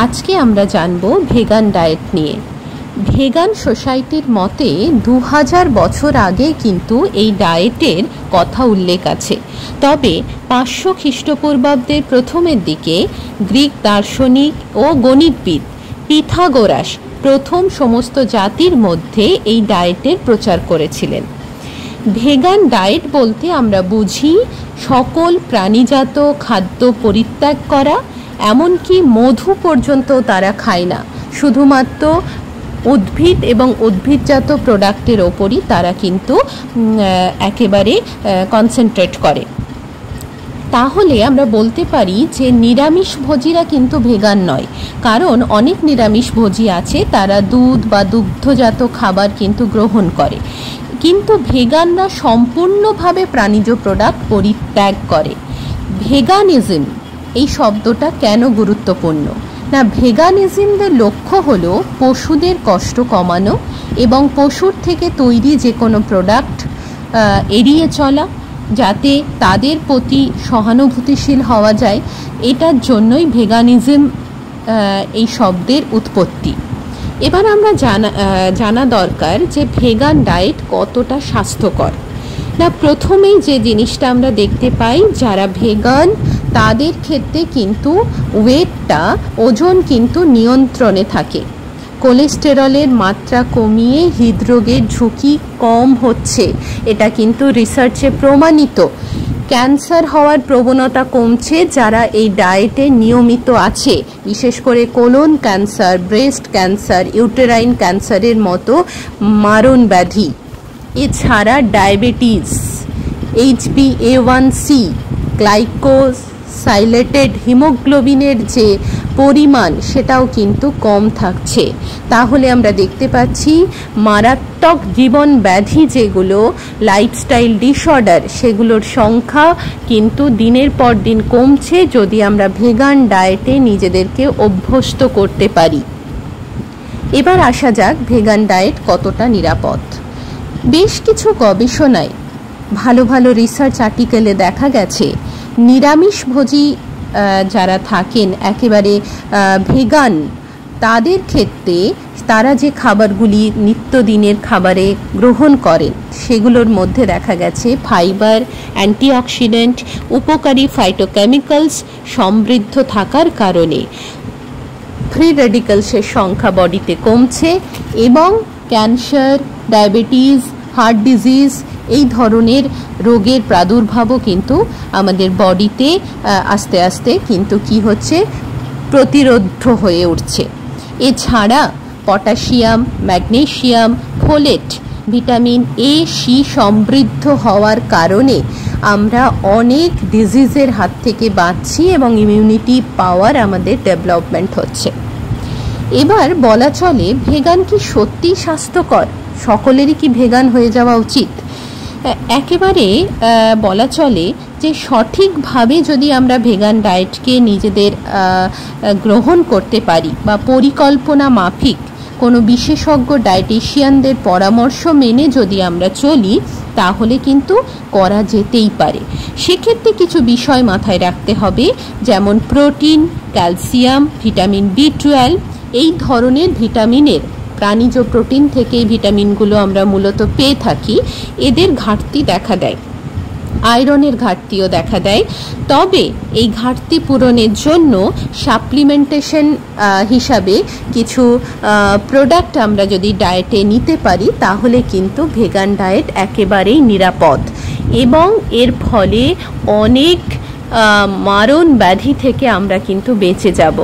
আজকে আমরা জানব ভেগান ডায়েট নিয়ে। ভেগান সোসাইটির মতে 2000 বছর আগে কিন্তু এই ডায়েটের কথা উল্লেখ আছে। তবে 500 খ্রিস্টপূর্বাব্দের প্রথমের দিকে গ্রিক দার্শনিক ও গণিতবিদ পিথাগোরাস প্রথম সমস্ত জাতির মধ্যে এই ডায়েটের প্রচার করেছিলেন। ভেগান ডায়েট বলতে আমরা বুঝি সকল প্রাণীজাত খাদ্য পরিত্যাগ করা, এমনকি মধু পর্যন্ত তারা খায় না, শুধুমাত্র উদ্ভিদ এবং উদ্ভিদজাত প্রোডাক্টের ওপরই তারা কিন্তু একেবারে কনসেন্ট্রেট করে। তাহলে আমরা বলতে পারি যে নিরামিষভোজীরা কিন্তু ভেগান নয়, কারণ অনেক নিরামিষভোজী আছে তারা দুধ বা দুগ্ধজাত খাবার কিন্তু গ্রহণ করে, কিন্তু ভেগানরা সম্পূর্ণভাবে প্রাণীজ প্রোডাক্ট পরিত্যাগ করে। ভেগানিজম এই শব্দটা কেন গুরুত্বপূর্ণ? না, ভেগানিজমের লক্ষ্য হলো পশুদের কষ্ট কমানো এবং পশুর থেকে তৈরি যে কোনো প্রোডাক্ট এড়িয়ে চলা, যাতে তাদের প্রতি সহানুভূতিশীল হওয়া যায়। এটার জন্যই ভেগানিজম এই শব্দের উৎপত্তি। এবার আমরা জানা দরকার যে ভেগান ডায়েট কতটা স্বাস্থ্যকর। না, প্রথমেই যে জিনিসটা আমরা দেখতে পাই, যারা ভেগান তাদের ক্ষেত্রে কিন্তু ওজন কিন্তু নিয়ন্ত্রণে থাকে। কোলেস্টেরলের মাত্রা কমিয়ে হৃদরোগের ঝুঁকি কম হচ্ছে, এটা কিন্তু রিসার্চে প্রমাণিত। ক্যান্সার হওয়ার প্রবণতা কমছে যারা এই ডায়েটে নিয়মিত আছে, বিশেষ করে colon cancer, breast cancer, uterine ক্যান্সারের মতো মারণ ব্যাধি। এছাড়া ডায়াবেটিস, HbA1c, গ্লাইকোসাইলেটেড হিমোগ্লোবিনের যে পরিমাণ সেটাও কিন্তু কম থাকছে। তাহলে আমরা দেখতে পাচ্ছি মারাত্মক জীবন ব্যাধি যেগুলো লাইফস্টাইল ডিসঅর্ডার, সেগুলোর সংখ্যা কিন্তু দিনের পর দিন কমছে যদি আমরা ভেগান ডায়েটে নিজেদেরকে অভ্যস্ত করতে পারি। এবার আসা যাক ভেগান ডায়েট কতটা নিরাপদ। বেশ কিছু গবেষণায় ভালো ভালো রিসার্চ আর্টিকেলে দেখা গেছে নিরামিষভোজী যারা থাকেন একেবারে ভেগান, তাদের ক্ষেত্রে তারা যে খাবারগুলি নিত্যদিনের খাবারে গ্রহণ করেন সেগুলোর মধ্যে দেখা গেছে ফাইবার, অ্যান্টিঅক্সিডেন্ট, উপকারী ফাইটোকেমিক্যালস সমৃদ্ধ থাকার কারণে ফ্রি রেডিক্যালসের সংখ্যা বডিতে কমছে এবং ক্যান্সার, ডায়াবেটিস, হার্ট ডিজিজ এই ধরনের রোগের প্রাদুর্ভাবও কিন্তু আমাদের বডিতে আস্তে আস্তে কিন্তু কি হচ্ছে, প্রতিরোধ হয়ে উঠছে। এছাড়া potassium, magnesium, folate, vitamin A, C সমৃদ্ধ হওয়ার কারণে আমরা অনেক ডিজিজের হাত থেকে বাঁচছি এবং ইমিউনিটি পাওয়ার আমাদের ডেভেলপমেন্ট হচ্ছে। এবার বলা চলে ভেগান কি সত্যিই স্বাস্থ্যকর? সকলেরই কি ভেগান হয়ে যাওয়া উচিত? একেবারে বলা চলে যে সঠিকভাবে যদি আমরা ভেগান ডায়েটকে নিজেদের গ্রহণ করতে পারি বা পরিকল্পনা মাফিক কোনো বিশেষজ্ঞ ডায়েটিশিয়ানদের পরামর্শ মেনে যদি আমরা চলি, তাহলে কিন্তু করা যেতেই পারে। সেক্ষেত্রে কিছু বিষয় মাথায় রাখতে হবে, যেমন প্রোটিন, ক্যালসিয়াম, ভিটামিন B12 এই ধরনের ভিটামিনের, প্রাণীজ প্রোটিন থেকে এই ভিটামিনগুলো আমরা মূলত পেয়ে থাকি, এদের ঘাটতি দেখা দেয়। আয়রনের ঘাটতিও দেখা দেয়। তবে এই ঘাটতি পূরণের জন্য সাপ্লিমেন্টেশন হিসাবে কিছু প্রোডাক্ট আমরা যদি ডায়েটে নিতে পারি, তাহলে কিন্তু ভেগান ডায়েট একেবারেই নিরাপদ এবং এর ফলে অনেক মারণ ব্যাধি থেকে আমরা কিন্তু বেঁচে যাব।